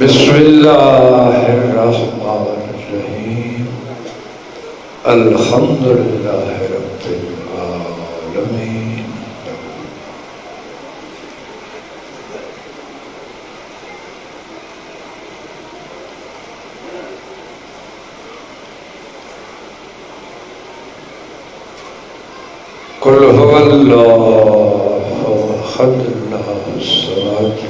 بسم اللہ الرحمن الرحیم الحمد للہ رب العالمین قل هو اللہ احد اللہ الصمد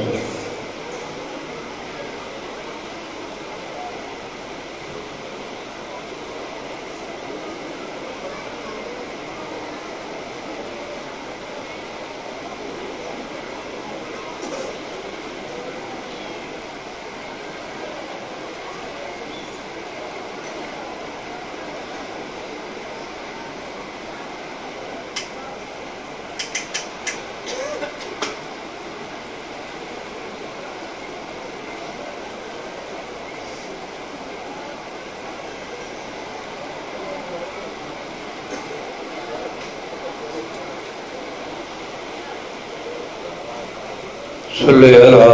صلی علی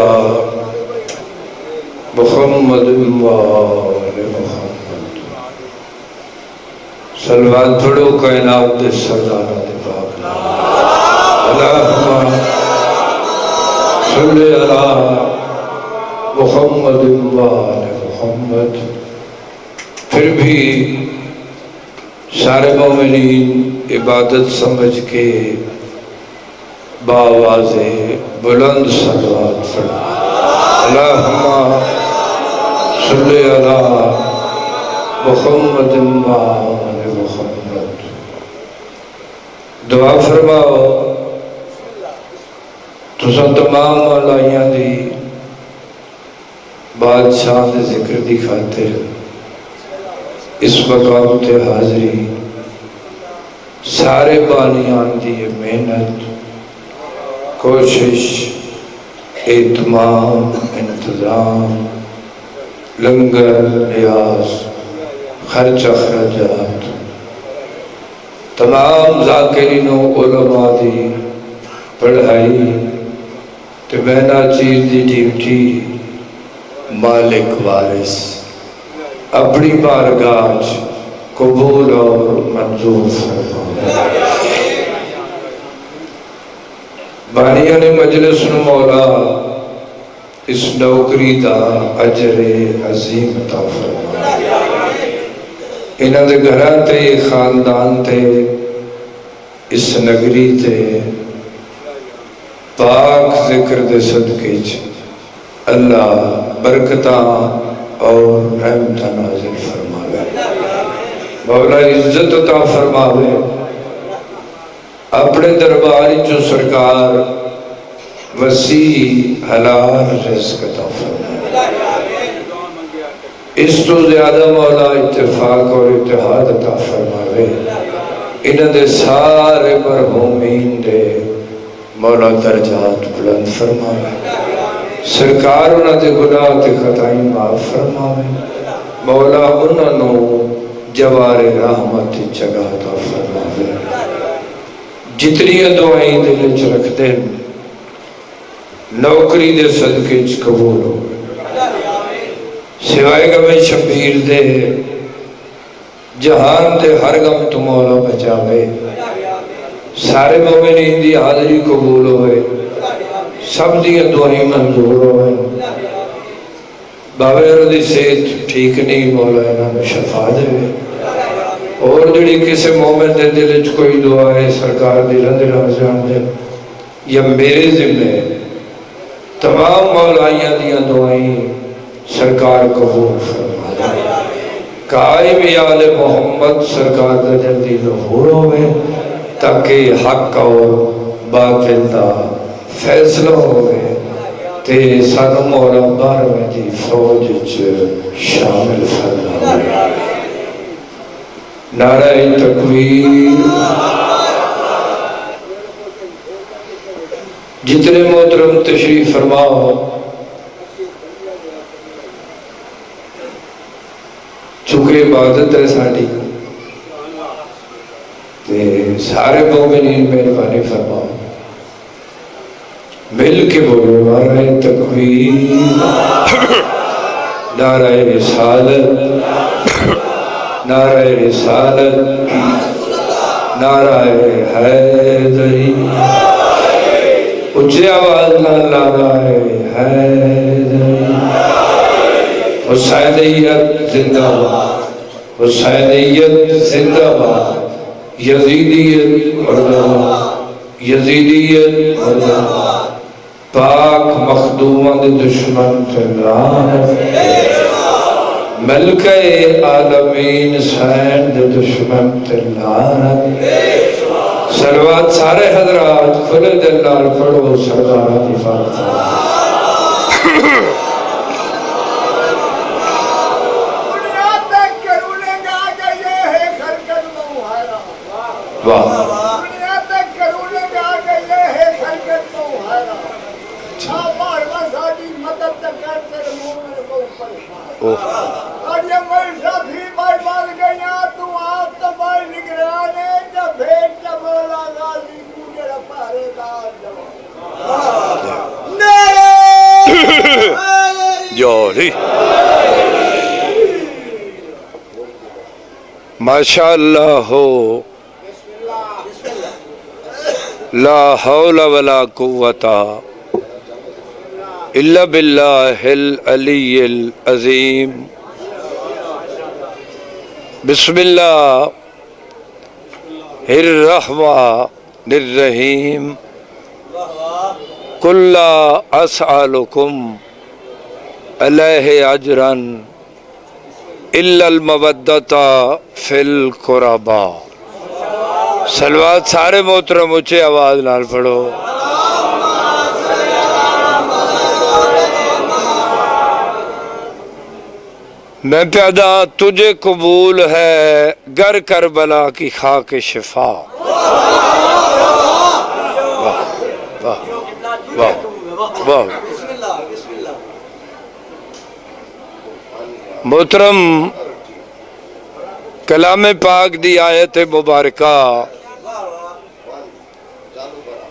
محمد وآل محمد صلوات پڑھو کائنات دے سردارہ دے پاک اللہم صلی علی محمد وآل محمد۔ پھر بھی سارے مومنین عبادت سمجھ کے باواز بلند صلوات پڑھو۔ اللہم صلی علی محمد وآل محمد۔ دعا فرماؤ تساں تمام مولائیاں دی بادشاہ دے ذکر دی خاطر اس مقام تے حاضری، سارے بانیان دی محنت کوشش اہتمام انتظام لنگر نیاز خرچ اخراجات تمام ذاکرین و علماء دی پڑھائی تے بہنا چیز دی ڈیوٹی مالک وارث اپنی بارگاہ قبول اور منظور فرمائے۔ بانیان مجلس نو مولا اس نوکری دا اجر عظیم عطا فرمائے۔ انہاں دے گھراں تے خاندان تے اس نگری تے پاک ذکر دے صدقے چ اللہ برکتاں اور رحمتاں نازل فرماوے، مولا عزت عطا فرماوے، اپنے درباری جو سرکار وسیع حلال رزق عطا فرمائے، اس تو زیادہ مولا اتفاق اور اتحاد عطا فرمائے، انہاں دے سارے مرحومین دے مولا درجات بلند فرمائے، سرکار انہاں دے گناہ تے خطائیں معاف فرمائے، مولا انہاں نو جوار رحمت جگہ عطا فرمائے۔ جتنی دعائیں دل وچ رکھ دے نوکری دے صدقے چ قبول ہو، سوائے غم شبیر دے جہان دے ہر غم تو مولا بچاوے، سارے مومنین دی حاضری قبول ہوئے، سب دی دعائیں منظور ہوئے، باوے دی صحت ٹھیک نہیں مولا انہاں شفا دے، اور جڑی کسی مومن دے دل چ کوئی دعا ہے سرکار دی رضا رمضان دے یا میرے ذمہ تمام مولائیاں دیاں دعائیں سرکار قبول فرمائے، قائم آل محمد سرکار دا جلدی ظہور ہوئے تاکہ حق اور باطل دا فیصلہ ہوئے تے سانو مولا بارویں دی فوج چ شامل فرمائے۔ نعرہ تکبیر۔ جتنے محترم تشریف فرماؤ چونکہ عبادت ہے ساڑی سارے مومنین مہربانی فرماؤ مل کے بولو نعرہ تکبیر نعرہ رسالت، نعرہ رسالت، نعرہ حیدری، اچھی آواز نہ نعرہ حیدری، حسینیت زندہ باد، حسینیت زندہ باد، یزیدیت مردہ باد، یزیدیت مردہ باد، پاک مخدومہ دے دشمن تے لعنت، ملکہ عالمین حسین دے دشمن تے لعنت۔ صلوات سارے حضرات کھلے دل نال پڑھو سردار دی فاتحہ۔ واہ جوہری ماشاءاللہ ہو، لا حول ولا قوت الا باللہ العلی العظیم۔ بسم اللہ الرحمن الرحیم، قل لا اسألکم علیہ اجرا الا المودۃ فی القربا۔ صلوات سارے محترم اونچے آواز نال پڑھو۔ میں پیدا تجھے قبول ہے گر کربلا کی خاک شفا۔ واہ واہ واہ واہ۔ محترم کلام پاک دی آیت مبارکہ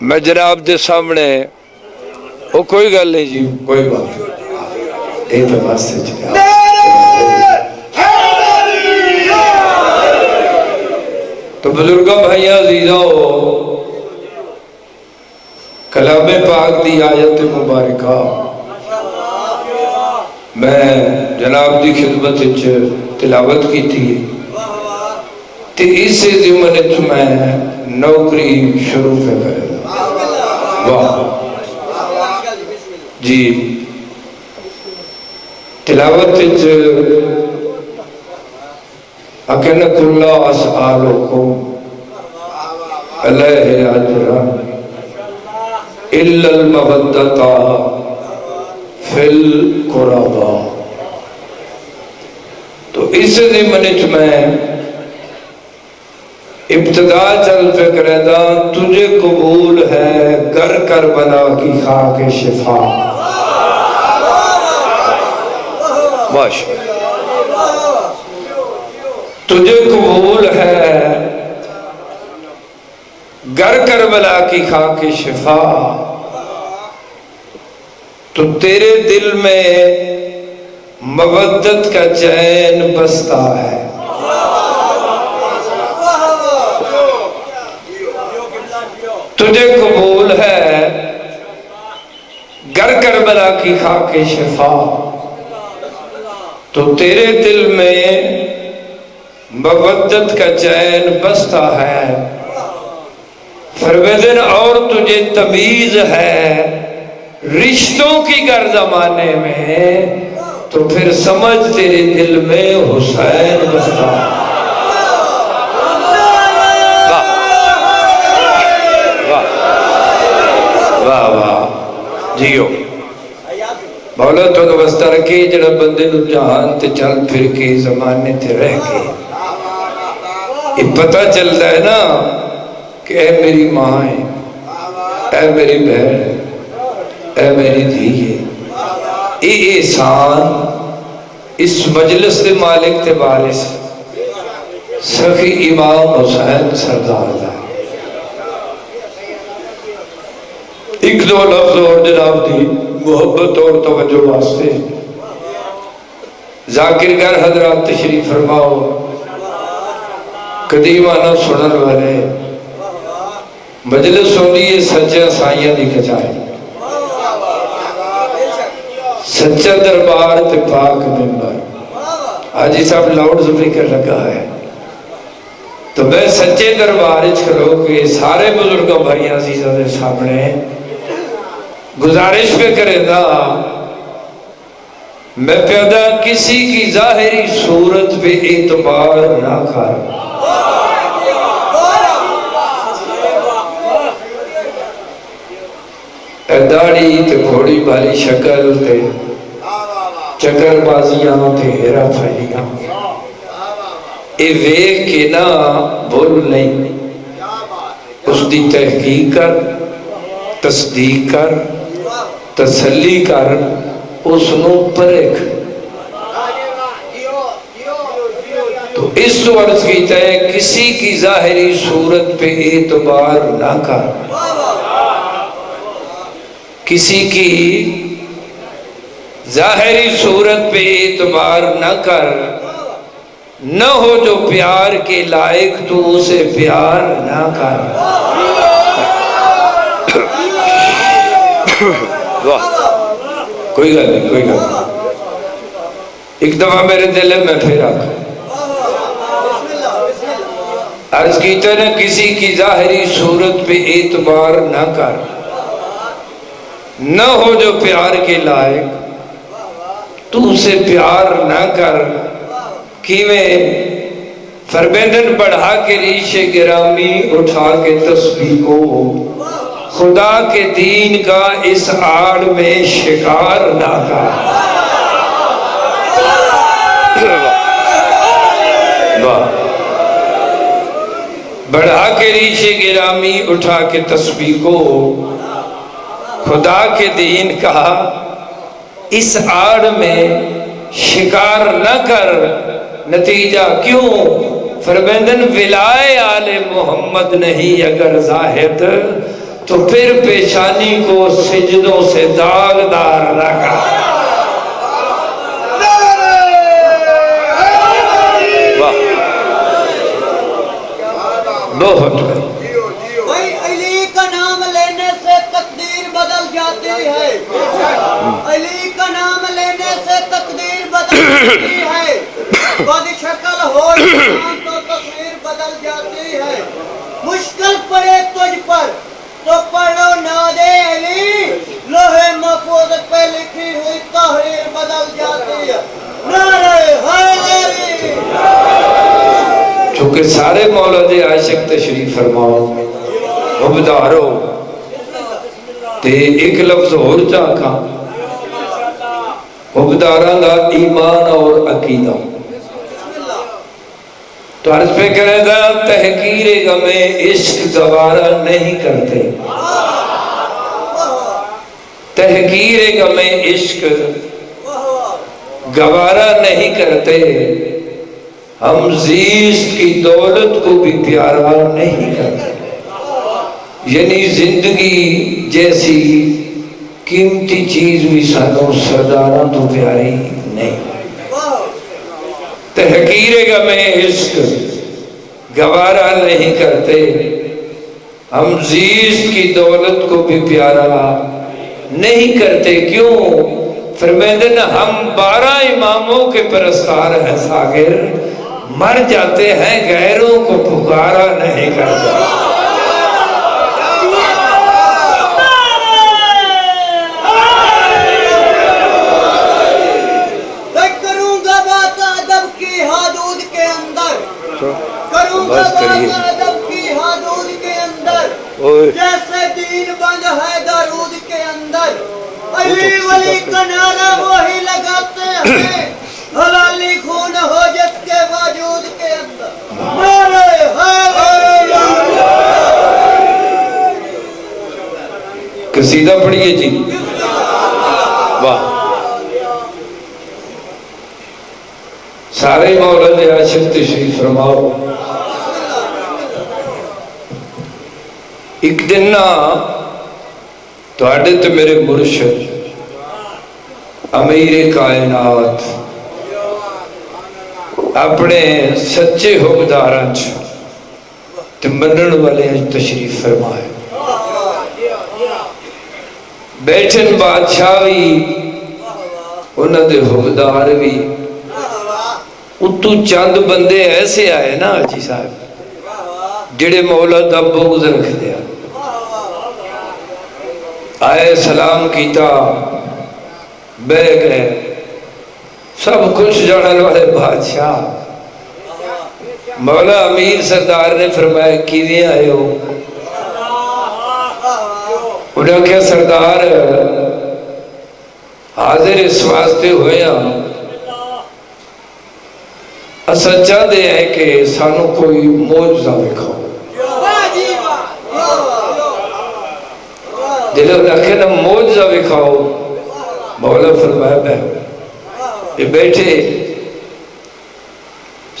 میں جناب دے سامنے وہ کوئی گل نہیں جی، کوئی بات نہیں، ایک واسطے چکا۔ تو بزرگوں بھائیاں عزیزوں، کلام پاک دی آیت مبارکہ میں جناب دی خدمت تلاوت کی تھی، تے اس سے ضمن میں نوکری شروع پہ کرے گا۔ واہ جی، تلاوت اکن کل اسآلکم علیہ اجرا الا المودۃ فی القربا۔ تو اس ضمن میں ابتدا چل پہ کرے دا تجھے قبول ہے گر کربلا کی خاک شفا۔ تجھے قبول ہے گر کربلا کی خاک شفا، تو تیرے دل میں مودت کا چین بستا ہے۔ تجھے قبول ہے گر کربلا کی خاک شفا، تو تیرے دل میں مودت کا چین بستا ہے۔ فرمودن اور تجھے تمیز ہے رشتوں کی گر زمانے میں، تو پھر سمجھ تیرے دل میں حسین بستا ہے۔ واہ واہ جیو مولا تو واسطہ رکھے جڑا بندے نو جہان تے چل پھر کے زمانے تے رہ کے یہ پتہ چلتا ہے نا کہ اے میری ماں ہے، اے میری بہن ہے، اے میری دھی ہے۔ یہ احسان اس مجلس دے مالک تے وارث سخی امام حسین سردار دا۔ ایک دو لفظ اور جناب دی محبت اور توجہ واسطے ذاکر گر حضرات تشریف فرماؤ، قدیمانہ سنن والے مجلس ہوندی ہے سچا سائیاں دی کچائی، سچا دربار تے پاک ممبر۔ حاجی صاحب لاؤڈ سپیکر لگا ہے تو میں سچے دربار کھلو کے سارے بزرگوں بھائی عزیزوں کے سامنے گزارش پہ کرے دا، میں پیدا کسی کی ظاہری صورت پہ اعتبار نہ کر، داڑھی تے گھوڑی والی شکل تے چکر بازیاں تے ہیرا پھیلیاں اے ویکھ کے نہ بول نہیں، اس دی تحقیق کر، تصدیق کر، تسلی کر، اس نو پرکھ۔ تو اس عرض کیتا ہے کسی کی ظاہری صورت پہ اعتبار نہ کر، کسی کی ظاہری صورت پہ اعتبار نہ کر، نہ ہو جو پیار کے لائق تو اسے پیار نہ کر۔ کوئی گل نہیں، کوئی گل نہیں، ایک دفعہ میرے دل میں پھر آکا عرض کیتا ہے نا کسی کی ظاہری صورت پہ اعتبار نہ کر، نہ ہو جو پیار کے لائق تو اسے پیار نہ کر۔ کیویں فرمیندن بڑھا کے ریش گرامی اٹھا کے تسبیح کو، خدا کے دین کا اس آڑ میں شکار نہ کر۔ بڑھا کے ریش گرامی اٹھا کے تسبیح کو، خدا کے دین کا اس آڑ میں شکار نہ کر۔ نتیجہ کیوں؟ فرمیندن ولائے آل محمد نہیں اگر زاہد تو پھر پیشانی کو سجدوں سے داغدار نہ کر۔ بہت بھائی علی کا نام لینے سے تقدیر بدل جاتی ہے، علی کا نام لینے سے تقدیر بدل جاتی ہے، بد شکل ہو انسان تو تصویر بدل جاتی ہے۔ مشکل پڑے تجھ پر تو پڑھو ناد علی، لوہے محفوظ پہ لکھی ہوئی تحریر بدل جاتی ہے۔ نعرہ حیدری۔ چونکہ سارے مولا دے عاشق تشریف فرماؤ عبدارو تے ایک لفظ اور چاکا عبداراں دا ایمان اور عقیدہ تو عرض پہ کرے دا تحقیر غم عشق گوارا نہیں کرتے، تحقیر غم عشق گوارا نہیں کرتے، ہم زیست کی دولت کو بھی پیارا نہیں کرتے، یعنی زندگی جیسی قیمتی چیز بھی سانوں سرداراں تو پیاری نہیں۔ تحقیر غم عشق گوارا نہیں کرتے، ہم زیست کی دولت کو بھی پیارا نہیں کرتے۔ کیوں؟ فرمیندن ہم 12 اماموں کے پرستار ہیں ساگر، مر جاتے ہیں غیروں کو پکارا نہیں کرتا۔ کروں گا بات ادب کی حدود کے اندر، کروں گا بات ادب کی حدود کے اندر، جیسے دین بند ہے درود کے اندر، علی ولی کا نعرہ وہی لگاتے ہیں، حلالی خون ہو جس کے وجود کے اندر۔ نعرہ حیدری۔ قصیدہ پڑھئے جی، واہ سارے مولا دے عاشق تشریف فرماؤ۔ ایک دن نا تو آڑے تو میرے مرشد امیر کائنات اپنے سچے حکمداراں تے منن والے تشریف فرمائے. بیٹھن بادشاہ بھی انہاں دے حکمدار بھی اتو چند بندے ایسے آئے نا حاجی صاحب جڑے مولا دا بغض رکھ دیا. آئے سلام کیتا بہ گئے سب کچھ جانن والے بادشاہ. مولا امیر سردار نے فرمایا کیویں آئے ہو؟ انہوں نے کہا سردار حاضر اس واسطے ہوئے ہاں اسا چاہتے ہیں کہ سانو کوئی معجزہ دکھاؤ. دلوں نے کہا معجزہ دکھاؤ. مولا فرمایا یہ بیٹھے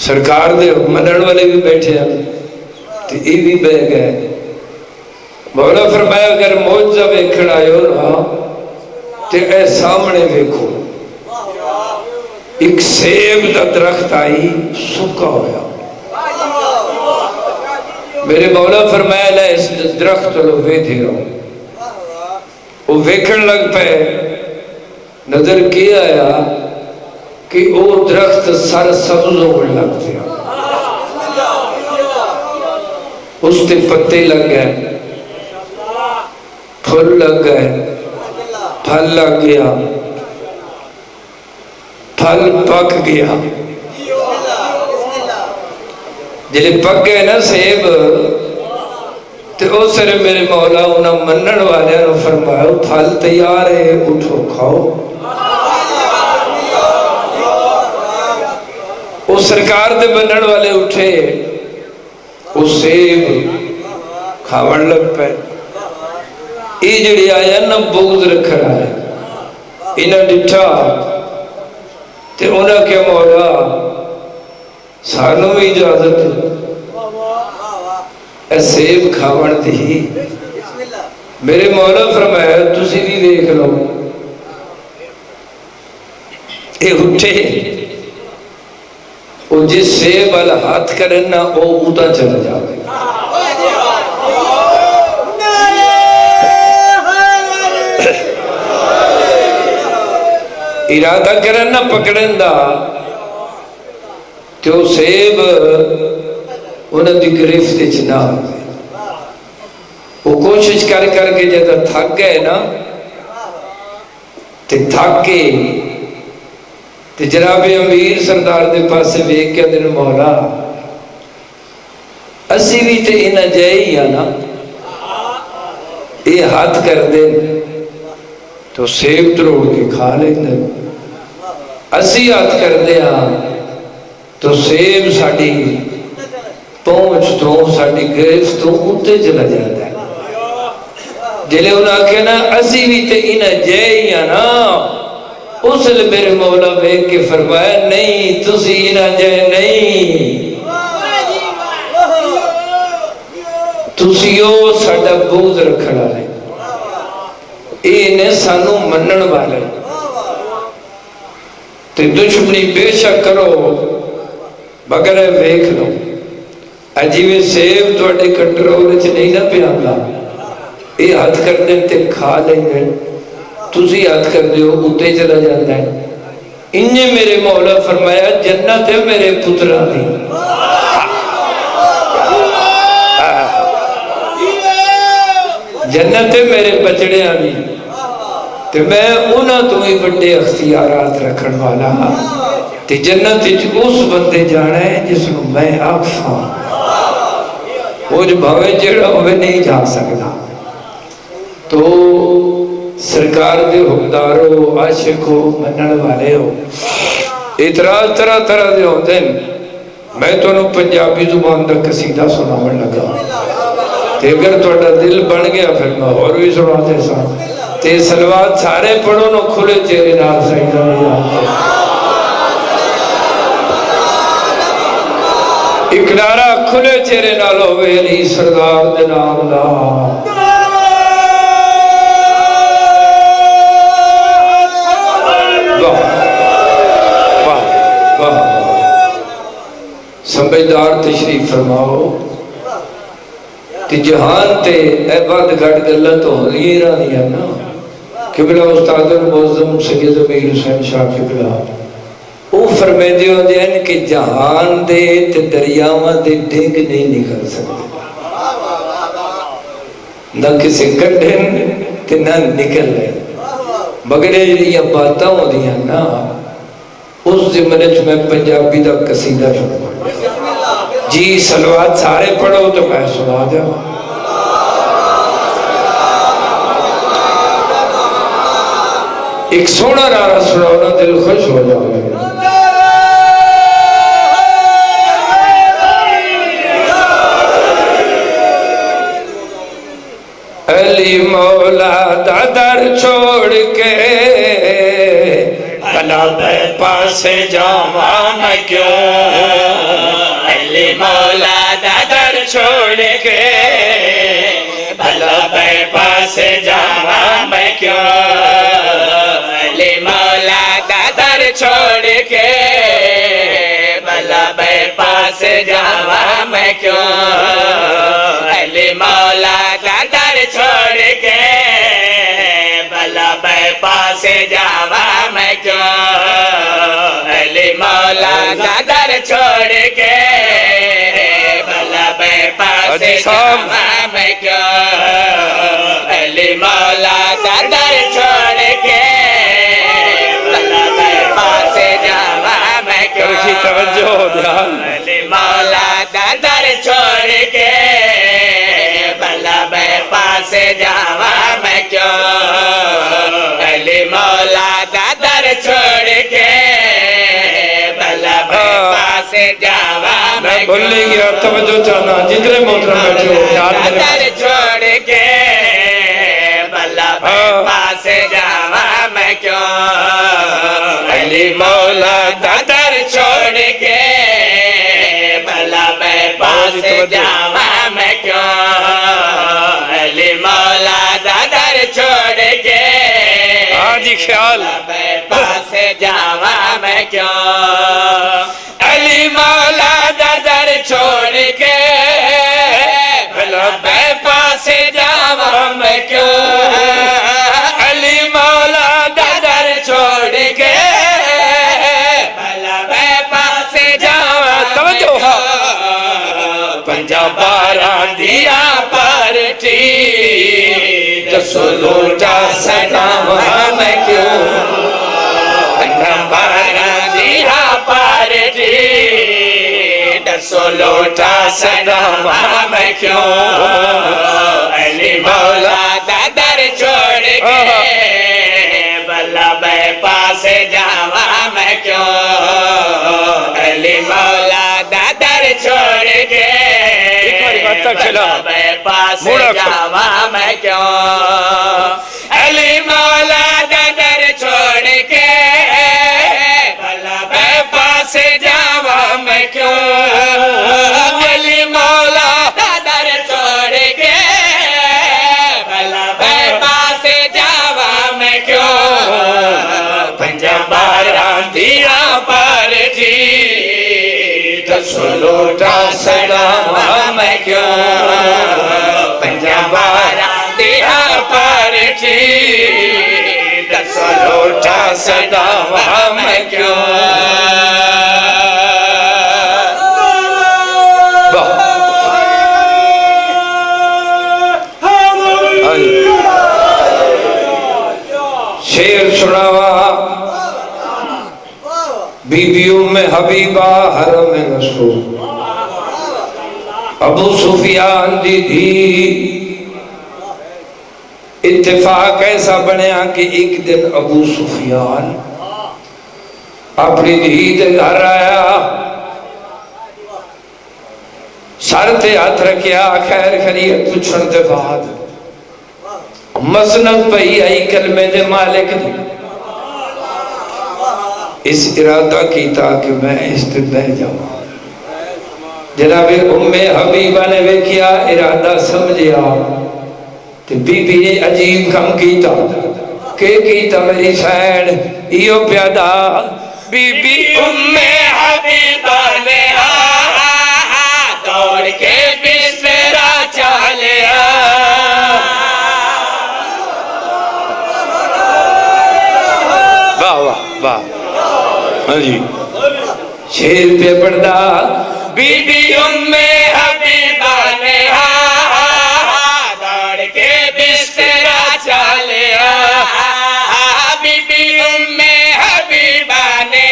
سرکار دے منن والے بھی بیٹھے ہیں تو یہ بھی بہ گئے. مولا فرمایا اگر معجزہ ویکھن آئے ہو نا تو اے سامنے ویکھو ایک سیب دا درخت آئی سکا ہویا. میرے مولا فرمایا لے اس درخت لو ویدھے رہو. وہ ویکھن لگ پہ نظر کیا آیا کہ وہ درخت سر سبز ہونے لگ پیا. اس تے پتے لگ گئے پھل لگ گئے پھل لگ گیا پھل پک گیا. جلے پک گئے نا سیب تو اس سے میرے مولا انہاں منن والے نے فرمایا پھل تیار ہے اٹھو کھاؤ. وہ سرکار دے منن والے اٹھے وہ سیب کھاون لگ پے. یہ جڑی آیا نا بغض رکھن والے انہاں ڈٹھا تے انہاں کہ مولا سانو بھی اجازت اے سیب کھاون دی. میرے مولا فرمایا تسی بھی دیکھ لو. اے اٹھے وہ جس سیب والا ہاتھ کرن نا وہ اوتا چلا جاوے. ارادہ کرن نا پکڑن دا تو سیب انہوں دی گرفت وچ نہ آوے. وہ کوشش کر کر کے جب تھک گئے نا تے تھک کے تے جناب امیر سردار دے پاسے ویکھ کے دن مولا اسی بھی تے انہاں جائے ہی نا یہ ہاتھ کر دے تو سیب تروڑ کے کھا لیندے. اسی ہاتھ کر دے تو سیب ساڑی پہنچ تو ساڑی گرفت تو اتے چلا جاتا ہے. جلے انہاں کہنا اسی بھی تے انہاں جائے ہی نا. اس لئے میرے مولا بیک کے فرمایا نہیں تسی نہ جائے نہیں تسیو ساڑا بغض رکھنا ہے. انہیں سانو منن والے تے دشمنی بے شک کرو مگر ویکھ لو عجیب سیب توڑے کنٹرول چ نہیں نہ پیاندا. یہ ہاتھ کر دیں تے کھا لیں گے تسی ہاتھ کر دیو اتے چلا جاتا ہے. انہیں میرے مولا فرمایا جنت ہے میرے پترہ دی. جنت ہے میرے بچڑے آنی تے میں انہاں تو ہی بڑے اختیارات رکھن والا تے جنت اس بندے جانا ہے جس کو میں آکھاں وہ جو بھاوے جڑا ہوئے نہیں جا سکتا. تو سرکار دے حکمدارو عاشقو منن والے ہو اعتراض طرح طرح دے ہوتے ہیں. میں تو انہوں پنجابی زبان دا قصیدہ سناون لگا تے اگر توڑا دل بن گیا پھر میں اور بھی سناتے ساتھ تے سلوات سارے پڑھو نو کھلے چہرے نال سجدہ نہیں آتے. ایک نعرہ کھلے چہرے نال ہوئے علی سردار دے نام دا. سمجھدار تشریف فرماؤ کہ جہان تے اے بات گھٹ گلہ تو ہوئی رہی ہے نا قبلہ استاد المعظم سید امیر حسین شاہ قبلہ وہ فرمے دیو دین کہ جہان دے تے دریاواں دے ڈنگ نہیں نکل سکتے نہ کسی گڈھن تے نہ نکل رہے مگر یہ باتاں ہو دیا نا اس زمانے میں پنجابی دا قصیدہ فرما جی صلوات سارے پڑھو تو میں سنا جاؤں ایک سونا نعرہ سناؤ نا دل خوش ہو جاؤ گے علی مولا دا در چھوڑ کے بھلا بے پاس جاواں میں کیوں علی مولا دا در چھوڑ کے بھلا بے پاس جاواں میں کیوں علی مولا دا در چھوڑ کے بھلا بے پاس جاواں میں کیوں علی مولا دا در چھوڑ کے بھلا بے پاس جاواں میں کیوں علی مولا دا در چھوڑ کے بھلا بے پاس جاواں میں کیوں علی مولا دا در چھوڑ کے بھلا بے پاس جاواں میں کیوں علی مولا دا در چھوڑ کے بھلا بے پاس جاواں میں کیوں علی مولا دا در چھوڑ کے بھلا بے پاس جاواں میں کیوں بولیں گے آپ توجہ چاہنا جتنے محترم بیٹھے ہو در چھوڑ کے بھلا بے پاس جاواں میں کیوں علی مولا دا در چھوڑ کے بھلا بے پاس جاواں میں کیوں علی مولا دا در چھوڑ کے جی خیال بے پاس جاواں میں کیوں علی مولا دا در چھوڑ کے بھلا بے پاس جاواں میں کیوں علی مولا دا در چھوڑ کے بھلا بے پاس جاواں توجہ پنجاب باراں دیا پارٹی دسو لوٹا سجاواں میں کیوں پنجاب باراں دیا پارٹی دسو لوٹا سجاواں میں کیوں علی مولا دا در چھوڑ کے بھلا بے پاس جاواں میں کیوں علی مولا دا در چھوڑ کے بھلا بے پاس جاواں میں کیوں علی مولا دا در چھوڑ کے بھلا بے پاس جاواں میں کیوں علی مولا دا در چھوڑ کے بھلا بے پاس جاواں میں کیوں پنجاب باراں دیا پارٹی دسو لوٹا سجاواں میں کیوں پنجاب باراں دیا پارٹی دسو لوٹا سجاواں میں کیوں شیر سناوا بی بی ام حبیبہ حرم رسول ابو سفیان دی دھی اتفاق ایسا بنیا کہ ایک دن ابو سفیان اپنی دھی دے گھر آیا سر تے ہاتھ رکھیا خیر خیریت پوچھن دے بعد مسند پئی آئی کلمے دے مالک دی اس ارادہ کیتا کہ میں اس پہ بہ جاؤں جناب ام حبیبہ نے ویکھیا ارادہ سمجھیا تو بی بی نے عجیب کم کیتا کہ کیتا میری سین ایو پیادا بی بی ام حبیبہ نے واہ واہ واہ ہاں جی شیر پہ پڑھدا بی بی حبیبہ نے دوڑ کے بسترا چالیا بی بی حبیبہ نے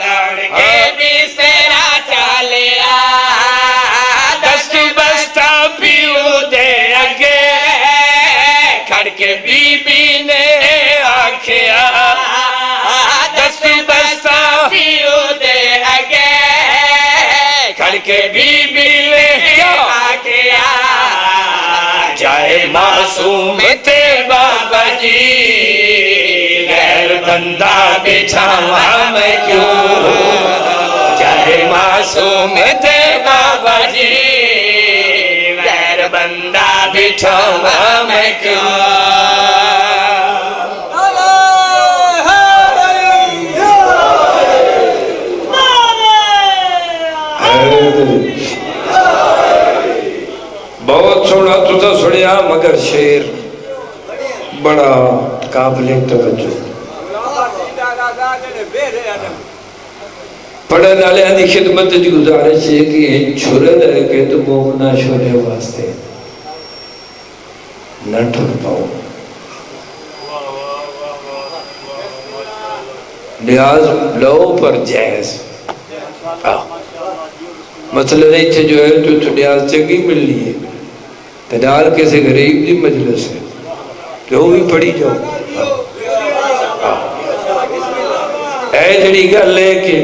دوڑ کے بسترا چالیا دست بستہ پیو دے اگے کھڑ کے بی بی نے آکھیا دست بستہ پیو دے اگے کھڑ کے بی بی نے آکھیا جائے معصوم تھے بابا جی غیر بندہ بچھاواں میں کیوں جائے معصوم تھے بابا جی غیر بندہ بچھاواں میں کیوں بہت سونا تُسا سڑیا مگر شیر بڑا قابل توجہ پڑھن والے دی خدمت دی گزارش ہے کہ چھرے رہ کے تو مومنہ چھوڑے واسطے نہ ٹھر پاؤ نیاز لو پر جائز مسئلہ نہیں تھے جو ہے تو نیاز چنگی ملنی ہے تنال کیسے غریب دی مجلس ہے جو بھی پڑھی جاؤ اے جڑی گل لے کے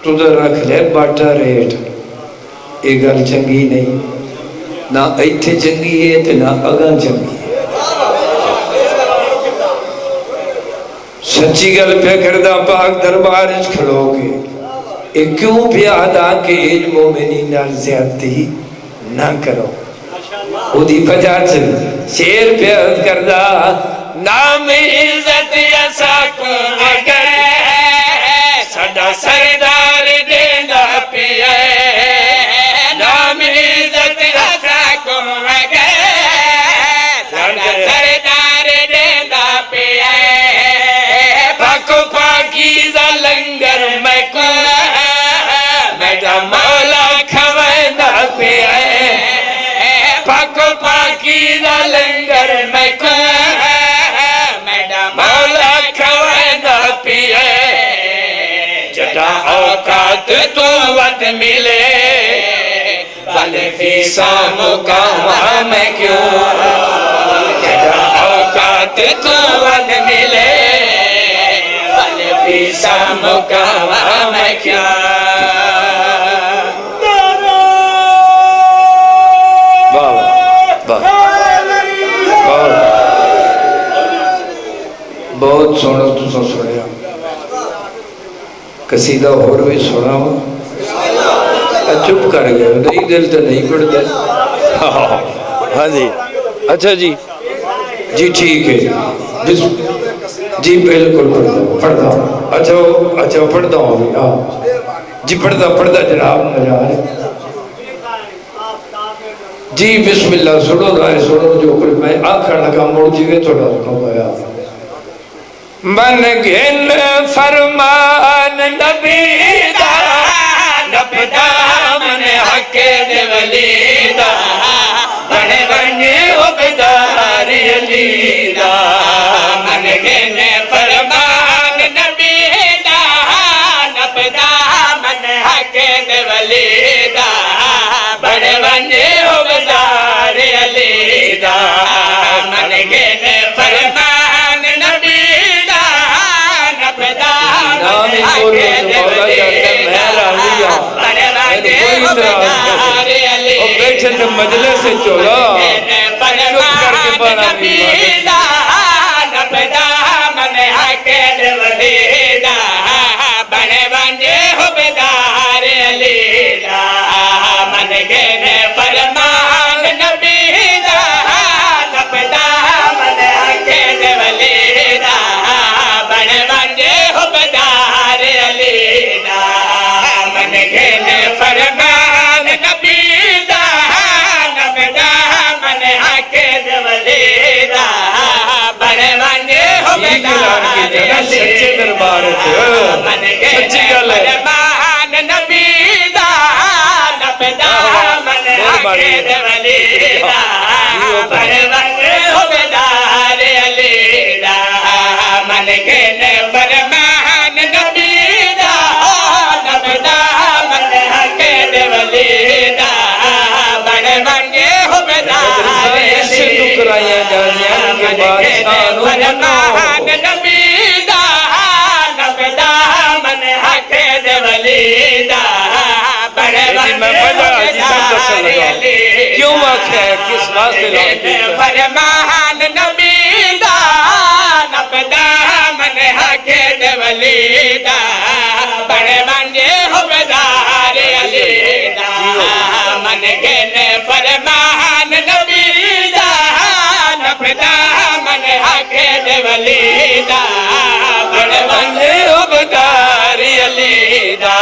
تو در رکھ لے باٹا ریٹ یہ گل چنگی نہیں نہ ایتھے چنگی ہے تے نہ اگاں چنگی ہے سچی گل پہ کردہ پاک دربار اس کھڑو کے ایک کیوں پیادا کہ ایج مومنین نال زیادتی نہ کرو او دی وجہ سے شیر پیاد کردہ نام عزت ایسا کو اگر سڑا سردار دینا پیئے نام عزت ایسا کو اگر سڑا سردار دینا پیئے پاکو پاکیزہ لنگر میں کو میڈا مولا کھوائنا پیئے پاکو پاکیزہ لنگر میں کو میڈا مولا کھوائنا پیئے جڑا اوقات تو ود ملے بلے فیسا مقامہ میں کیوں جڑا اوقات تو ود ملے بلے فیسا مقامہ میں کیوں بہت سونا تو سا سنیا قصیدہ اور بھی سنا ہو چپ کر گئے نہیں دل تو نہیں پڑھ دے ہاں جی اچھا جی جی ٹھیک ہے جی بالکل پڑھتا ہوں اچھا پڑھتا ہوں جی پڑھتا جناب نظار جی بسم اللہ سنو رائے سنو جو کچھ میں آنکھر لگا موڑ جیوے تھوڑا سنو گیا من گھن فرمان نبی دا نبدا من حق دے ولی دا بڑے بڑے عبدار علی دا من گھن فرمان نبی دا نبدا من حق دے ولی دا بڑے بڑے عبدار علی دا من گھن فرمان نبی مجلس سے چولا شکر کے بڑا بیمہ نبدا من حق ولیدہ بڑے بنجے حبدار علیدہ من گن فرمان نبیدہ نبدا من حق ولیدہ بڑے بنجے حبدار علیدہ من گن فرمان نبیدہ اعلان کیتا نا سچے دربار وچ سچی گل ہے فرمان نبی دا نبدا من حقید ولی دا پرور حبدار علی دا من گن فرمان نبی دا نبدا من حقید ولی دا پرور حبدار ایسے ٹکرائیاں جانیاں کہ بادشاہ نو فرمان نبی دا نبدا من حقید ولی دا میں بڑا حاجی صاحب دسن لگا کیوں واقع ہے کس واسطے لاتے ہیں فرمان نبی دا نبدا من حقید ولی دا بڑے بنجے حبدار علی دا من گن فرمان نبی دا نبدا من حقید ولی دا بڑے بنجے حبدار علی دا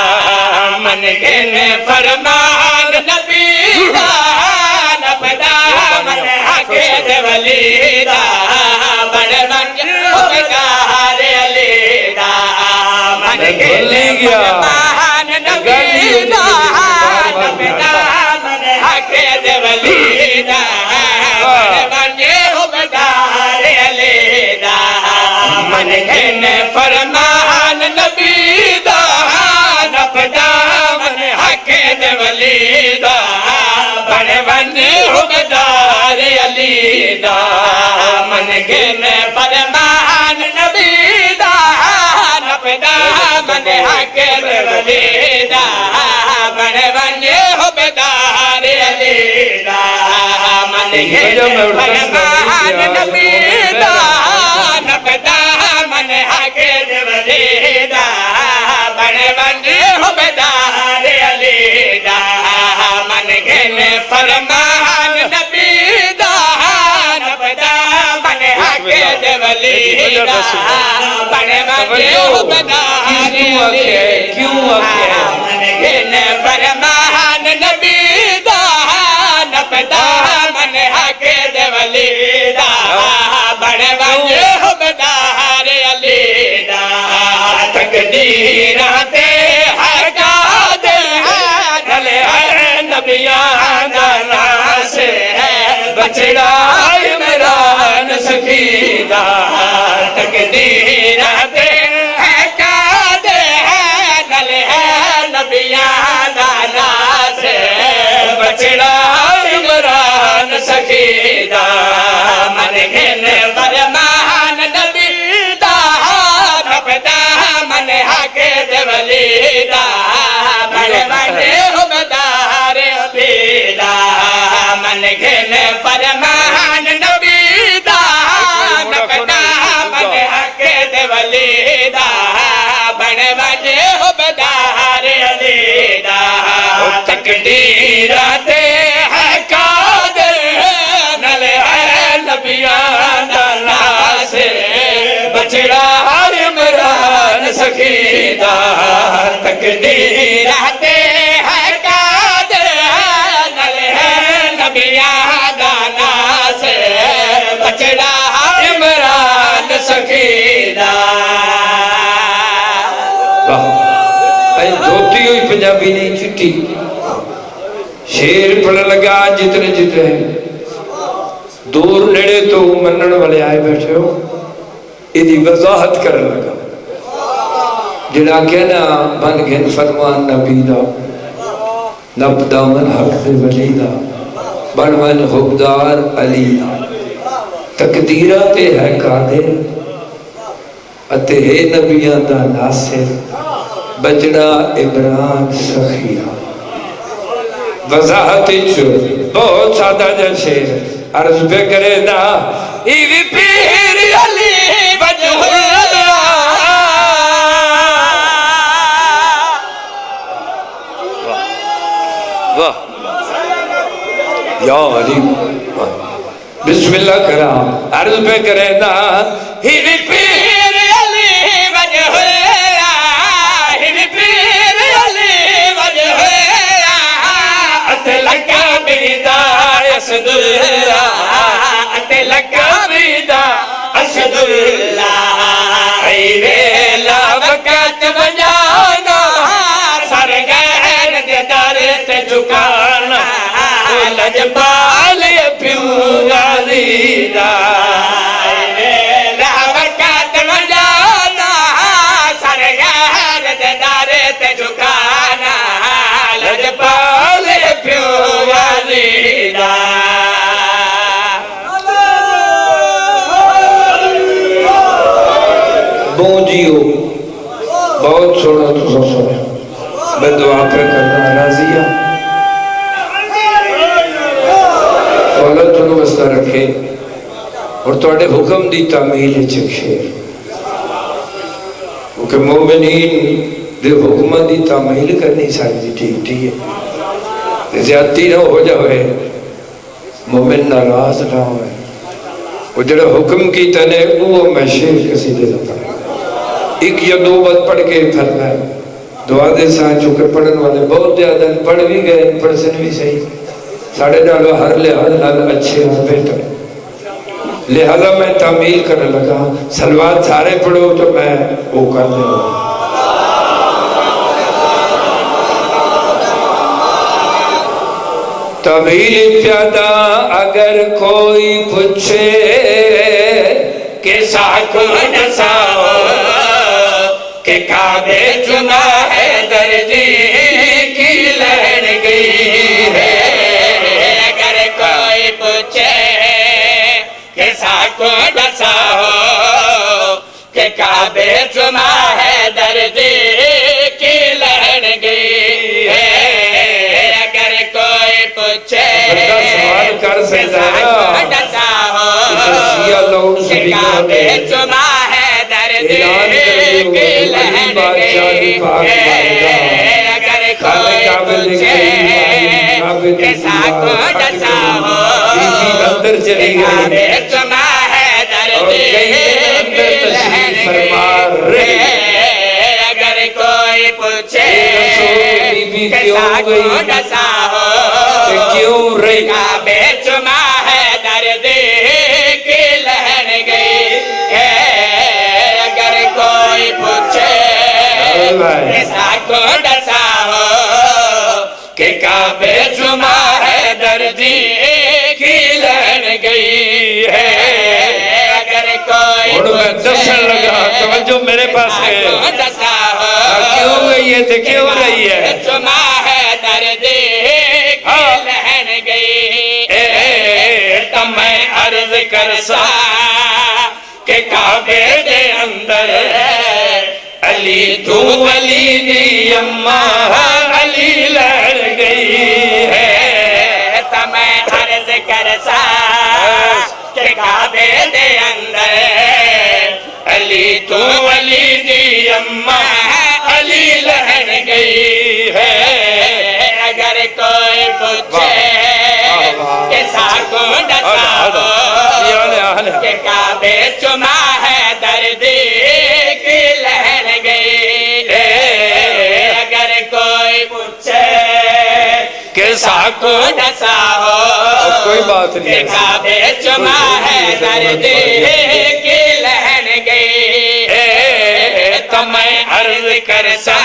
من گن فرمان نبی دا نبدا من حقید ولی دا بڑے بنجے حبدار علی دا من گن فرمان نبی دا نبدا من حقید ولی دا بڑے بنجے حبدار علی دا من گن فرمان نبی دا نبدا من حقید ولی دا بڑے بنجے حبدار علی دا من گن فرمان نبی دا نبدا من حقید ولی دا بڑے بنجے حبدار علی دا من گن فرمان نبی دا نبدا من حقید ولی دا بڑے بنجے حبدار علی دا من گن فرمان نبی دا نبدا من حقید ولی دا بڑے بنجے حبدار علی کیوں واقع ہے من گن فرمان نبی دا نبدا من حقید ولی دا بڑے بنجے حبدار علی دا تقدیرات حقاد ڈھلے ہے نبیاں دا ناس ہے بچڑا عمران سخی دا تقدیرات حقاد ڈھلے ہے نبیاں دا ناس ہے بچڑا عمران سخی دا من گن فرمان نبی دا نبدا من حقید ولی دا بڑے بنجے حبدار علی دا من گن فرمان نبی دا نبدا من حقید ولی دا بڑے بنجے حبدار علی دا تقدیرات حقاد نل ہے نبیاں دا ناس بچڑا عمران سخی دا تقدیرات حقاد نل ہے نبیاں دا ناس بچڑا عمران سخی دا اے دھوتی ہوئی پنجابی نہیں چٹی شیر پڑھنے لگا جتنے جتنے دور نڑے تو منن والے آئے بیٹھے ہو ایدی وضاحت کرنے لگا جڑا کہنا من گن فرمان نبی دا نبدا من حق دے ولی دا بن من حبدار علی دا تقدیرات ہے قادر اتے ہے نبیاں دا ناصر بچڑا عمران سخیہ وضاحت بہت سادہ جیسے عرض پہ کرے نا ایوی پیر علی وجہ واہ یا علی بسم اللہ کرام عرض پہ کرے نا ایوی پیر علی وجہ اسد اللہ اسد اللہ چکانا لجپال پیو غازی دا وقت وجانا سرگار دارے تے چکانا لجپال پیو غازی دا بون جیو بہت سونا تو سونا میں دعا پہ کرنا راضیہ اللہ تنو وسطہ رکھے اور توڑے حکم دی تعمیل چکشے کیونکہ مومنین دے حکم دی تعمیل کرنی ساری دی ٹھیک ٹھیک ہے زیادتی نہ ہو جاوے مومن ناراض نہ ہوئے وہ جڑا حکم کی تنے وہ میں شیخ کسی دے دیتا ایک یا دو بات پڑھ کے پھرنا ہے دعا دے ساتھ چونکہ پڑھن والے بہت زیادہ پڑھ بھی گئے پڑھ سن بھی صحیح ساڑھے ڈالو ہر لحاظ نال اچھے اور بہتر لہذا میں تعمیل کرنے لگا سلوات سارے پڑھو تو میں وہ کر دے ہوں تعمیل پیادہ اگر کوئی پوچھے کہ ساکو نساؤ کہ کعبے چنا ہے درجی کی لہن گئی ہے اگر کوئی پوچھے کہ ساکو نساؤ کہ کعبے چنا ہے درجی کی لہن گئی ہے اگر کوئی پوچھے بندہ سوال کر سکتا ہے کعبے چنا ہے درد کی لہن گئی ہے اگر کوئی پوچھے کہ ساکو ڈسا ہو کعبے چنا ہے درد کی لہن گئی ہے اگر کوئی پوچھے کہ ساکو ڈسا ہو کعبے چنا ہے درد کی لہن گئی ہے اگر کوئی پوچھے کہ ساکو ڈسا ہو کہ کعبے چنا ہے درد کی لہن گئی ہے اگر کوئی دسن لگا توجہ میرے پاس ہے ڈسا ہو کیوں گئی ہے تو کیوں رہی ہے چنا ہے درد کی لہن گئی تو میں عرض کرسا کہ کعبے دے اندر علی تو علی دی اماں علی لڑ گئی ہے تو میں عرض کرسا کہ کعبے دے اندر علی تو علی دی اماں علی لڑ گئی ہے اگر کوئی پوچھے کہ ساکو ڈسا ہو کہ کعبے چنا ہے درد کی لہن گئی ہے اگر کوئی پوچھے کہ ساکو ڈسا ہو کوئی بات نہیں کہ کعبے چنا ہے درد کی لہن گئی ہے تو میں عرض کرسا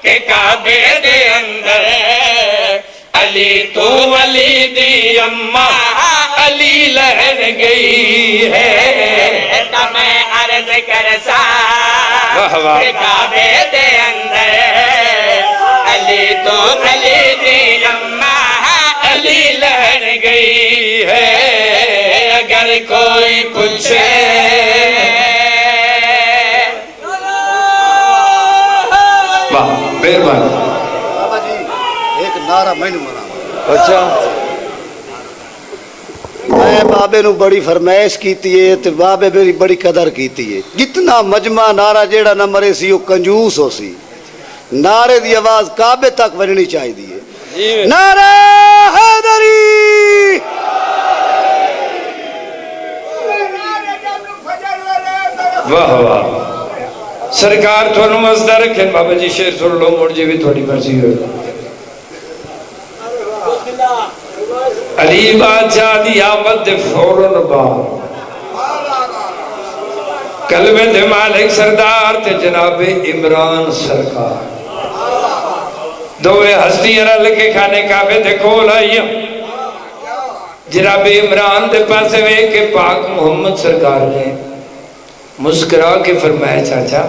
کہ کعبے دے اندر علی تو علی دی اماں علی لہن گئی ہے تو میں عرض کرسا کہ کعبے دے اندر علی تو علی دی اماں علی لہن گئی ہے اگر کوئی پوچھے مہربانی بابا جی ایک نعرہ میں نے منا اچھا میں بابے نو بڑی فرمائش کیتی ہے تے بابے میری بڑی قدر کیتی ہے جتنا مجمع نعرہ جیڑا نہ مرے سی وہ کنجوس ہو سی نعرے دی آواز کعبے تک وننی چاہی دی ہے نعرہ حیدری واہ واہ سرکار تھوڑا مزدہ رکھیں بابا جی شیر سن لو موڑ جی بھی تھوڑی مرضی ہوئے علی بادشاہ دی آمد دے فوراً بعد کلمہ دے مالک سردار تے جناب عمران سرکار دوے ہستیاں رل کے خانے کعبے دے کول آئیاں جناب عمران دے پاسے وے کہ پاک محمد سرکار نے مسکرا کے فرمایا چاچا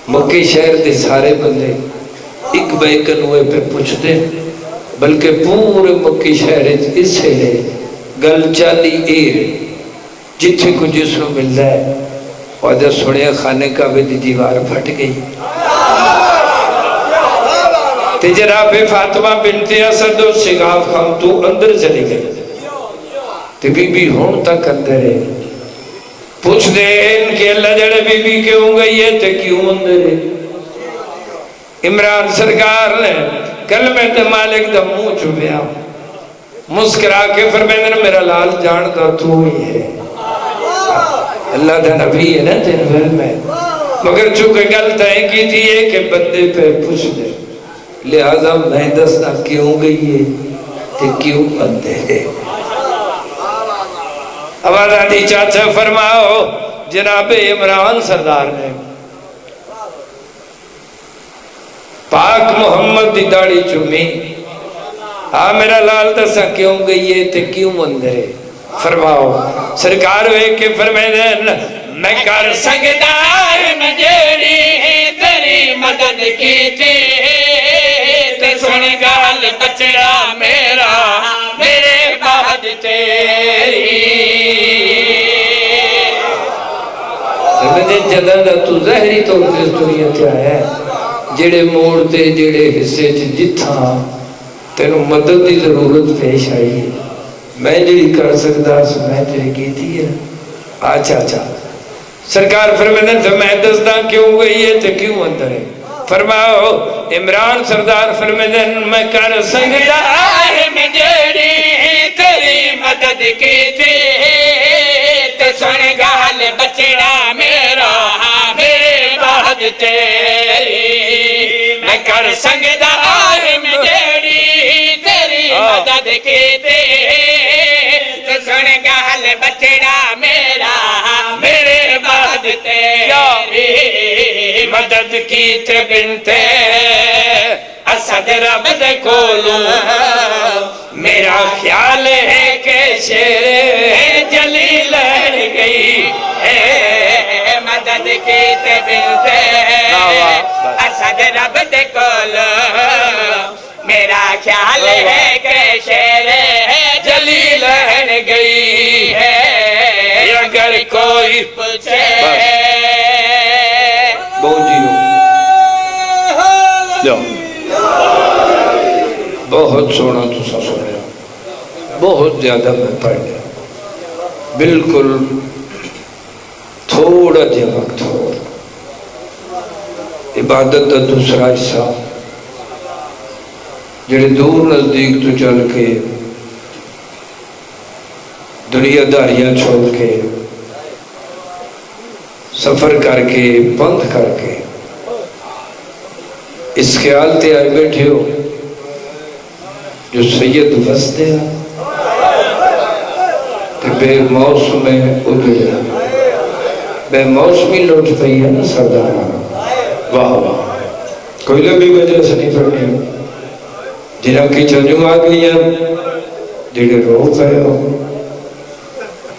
مکہ شہر دے سارے بندے ایک بیکن ہوئے پہ پوچھ دے بلکہ پورے مکہ شہر اس سے لے گل چالی ایر جتھے کو جس نو مل ہے اور جب سنیا خانے کعبے دی دیوار پھٹ گئی تے جناب فاطمہ بنت اسد و سگاف خان تو اندر چلی گئی تے بی بی ہون تک اندر ہے پوچھ دے ان کے اللہ جڑے بی بی کیوں گئی ہے تے کیوں اندر ہے عمران سرکار نے کلمہ تے مالک دا منہ چوبیا مسکرا کے فرمائے میرا لال جانتا تو ہی ہے اللہ دا نبی ہے نا تین فلم ہے مگر چونکہ غلط ہے کی تھی ہے کہ بندے پہ پوچھ دے لہذا میں دسنا کیوں گئی ہے تے کیوں بندے ہے آواز آدھی چاچا فرماؤ جناب عمران سردار نے پاک محمد دی داڑھی چومی ہاں میرا لال دسا کیوں گئی ہے تے کیوں اندر ہے فرماؤ سرکار ہوئے کہ فرمائے میں کر سکتا میں جیڑی تیری مدد کی تھی تے سن گال بچڑا میرا میرے بعد تیری جدہ دا تو ظاہری طور پر اس دنیا کیا ہے جڑے موڑ تے جڑے حصے جتھاں تینوں مدد دی ضرورت پیش آئی ہے میں جڑی کر سکتا میں تیری کی تھی ہے آچھا اچھا سرکار فرمائے تو میں دستا کیوں گئی ہے تے کیوں اندر ہے فرماؤ عمران سردار فرمائے میں کر سکتا میں جڑی تیری مدد کی تھی تے سن گال بچڑا میرا میرے بعد تیری میں کر سکتا میں جڑی تیری مدد کی تھی تے سن گال بچڑا میرا میرے بعد تیری مدد کی تے بنت اسد رب دے کولوں میرا خیال ہے کہ شیر جلی لہر گئی ہے مدد کی تے بنت اسد رب دے کولوں میرا خیال ہے کہ شیر جلی لہر گئی ہے اگر کوئی پوچھے بہت سونا تو سا سنیا بہت زیادہ میں پڑھ گیا بالکل تھوڑا جا وقت ہو عبادت کا دوسرا حصہ جڑے دور نزدیک تو چل کے دنیا داریاں چھوڑ کے سفر کر کے بند کر کے اس خیال تے آئے بیٹھے ہو جو سید وستے ہیں تے بے موسم اجڑا بے موسمی لوٹ پئی ہے نا سردارہ واہ واہ کوئی لبی وجہ سے نہیں پڑھنی جنہاں کی چنجوں آ گئی ہیں جنہیں رو پہے ہو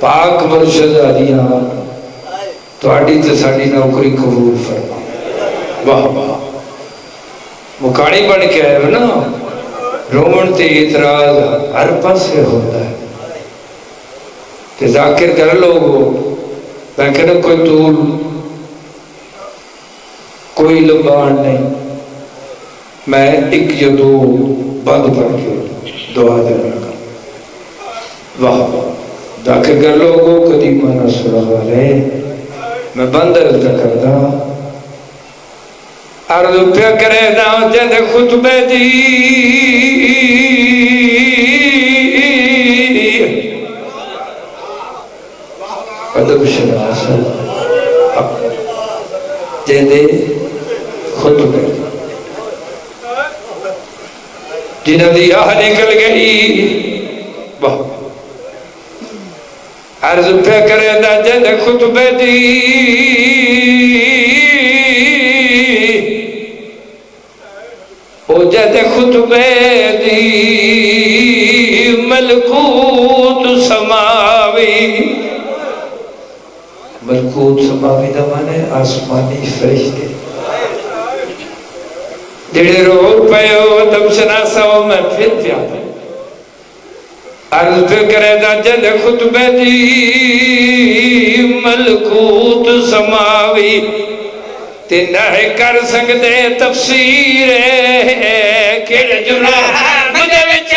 پاک مرشد آدیاں تو آڈی تے ساڑی نوکری قبول فرما واہ واہ مکانی بن کے آئے ہو نا رومن تے اعتراض ہر پاس سے ہوتا ہے تے ذاکر کر لوگو میں کہنا کوئی طول کوئی لبان نہیں میں ایک یا دو بند پڑھ کے دعا دے لگا واہ ذاکر کر لوگو قدیمانہ سرہ والے میں بند عرض کردہ عرض پہ کرے دا جد خطبے دی ادب شناسا جد خطبے جنہ دی آہ نکل گئی عرض پہ کرے دا جد خطبے دی او جد ملکوت سماوی دا مانے آسمانی فرشتے جڑے رو پے ہو تم شناسا ہو میں پھر پیا عرض پہ کرے دا جد خطبے دی ملکوت سماوی تے نہ کر سکتے تفسیر کڑ جرام دے وچ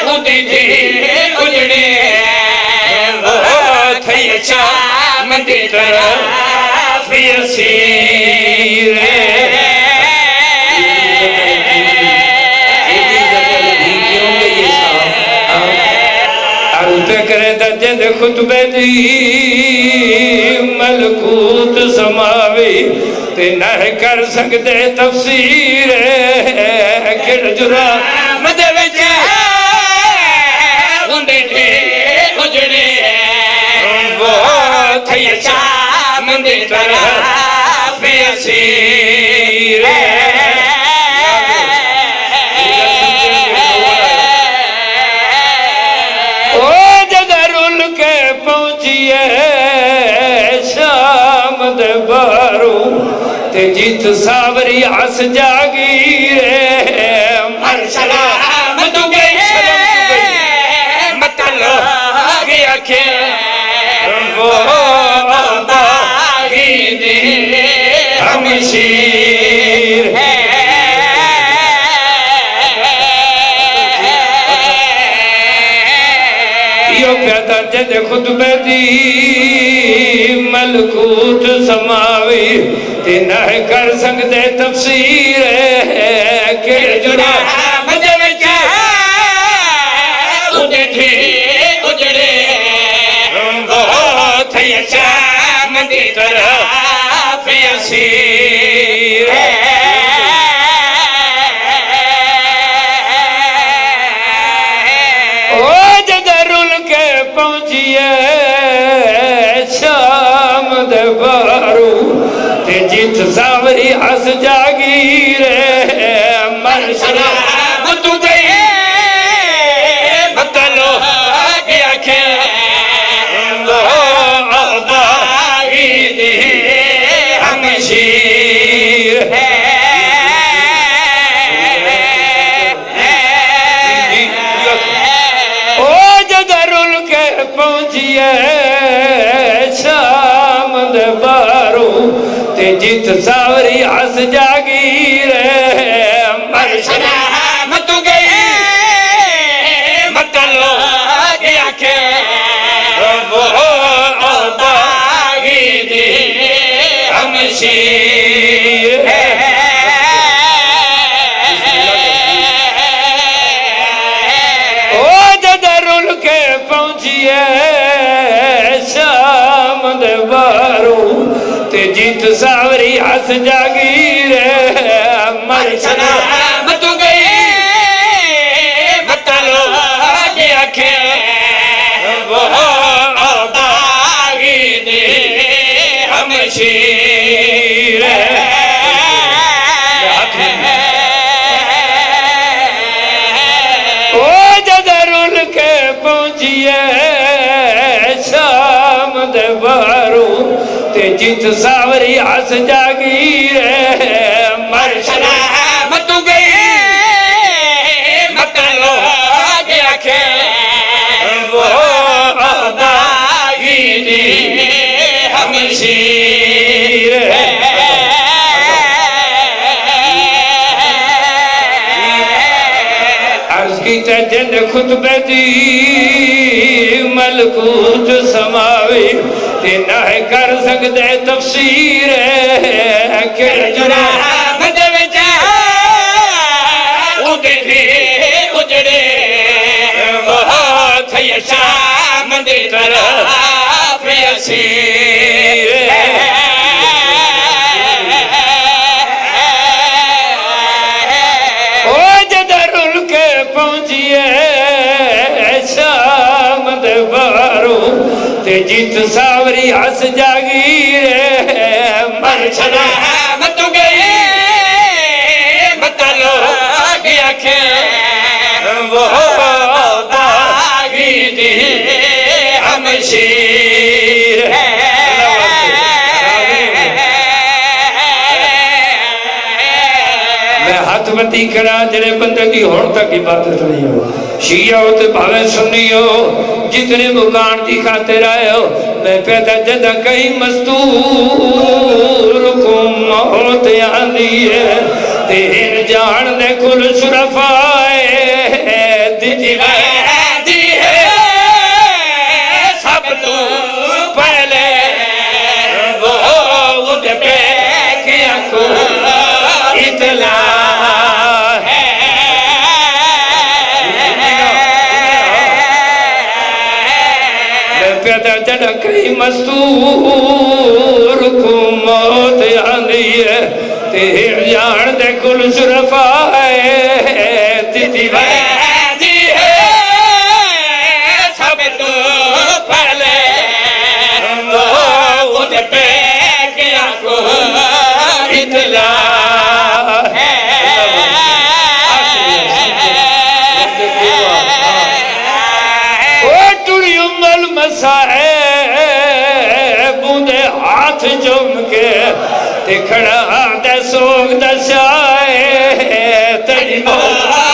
اُدی جی اجڑے وہ تھئی شام دی طرف یسیر عرض کرے دا جد خطبے دی ملکوت سماوی تے نہ کر سکتے تفسیر کڑ جرام دے وچ اُندے تھے اجڑے وہ تھئی شام دی طرف یسیر تے جیت ساوری عس جاگی رے مر سلام تو گئی مطلع گیا کہ وہ باغی دی ہمشیر ہے یہ پیدا جد خطبہ دی ملکوت سماوی تے نہ کر سکتے تفسیر کڑ جرام دے وچ اُدے تھے اجڑے وہ تھئی شام دی طرف یسیر او جد رول کے پہنچیے شام دے بارو تے جیت ساوری عس جاگی رے مر سلام تو گئی مطلع گیا کہ وہ باغی دی ہمشیر ہے او جد رول کے پہنچیے شام دے بارو تے جیت ساوری عس جاگی رے مر سلام تو گئی مطلع گیا کہ وہ باغی دی ہمشیر ہے او جد رول کے پہنچیے شام دے بارو تے جیت ساوری عس جاگی رے مر سلام تو گئی مطلع گیا کہ وہ باغی دی ہمشیر ہے او جد رول کے پہنچیے شام دے بارو تے جیت ساوری عس جاگی رے مر سلام تو گئی مطلع گیا کہ وہ باغی دی ہمشیر ہے عرض کی تے جد خطبہ دی ملکوت سماوی تے نہ کر سکتے تفسیر کڑ جرام دے وچ اُدے تھے اجڑے وہ تھئی شام دی طرف یسیر او جد رول کے پہنچیے شام دے بارو تے جیت ساوری عس جاگی رے مر سلام تو گئی مطلع گیا کہ وہ باغی دی شیر میں ہاتھ بتی کرا جڑے بندے کی ہون تک عبادت نہیں ہو شیعہ ہو تے بھاوے سنی ہو جتنے مکان دی خاطر آئے ہو میں پیدا جدہ کہیں مستور کو موت آنی ہے تین جان دے کل شرفائے دی ہے سب تو پہلے وہ اٹھ پہ کیا کو اطلاع ہے میں پیدا جڑا کئی مستور کو موت آنی ہے تیر جان دے کل شرفائے دیتی ویدی ہے سب تو پہلے وہ اٹھ پہ کیا کو اطلاع ہے وہ ٹوری امال مسائے بوندے ہاتھ جم کے تے کھڑا دے سوگ دشائے تیری موت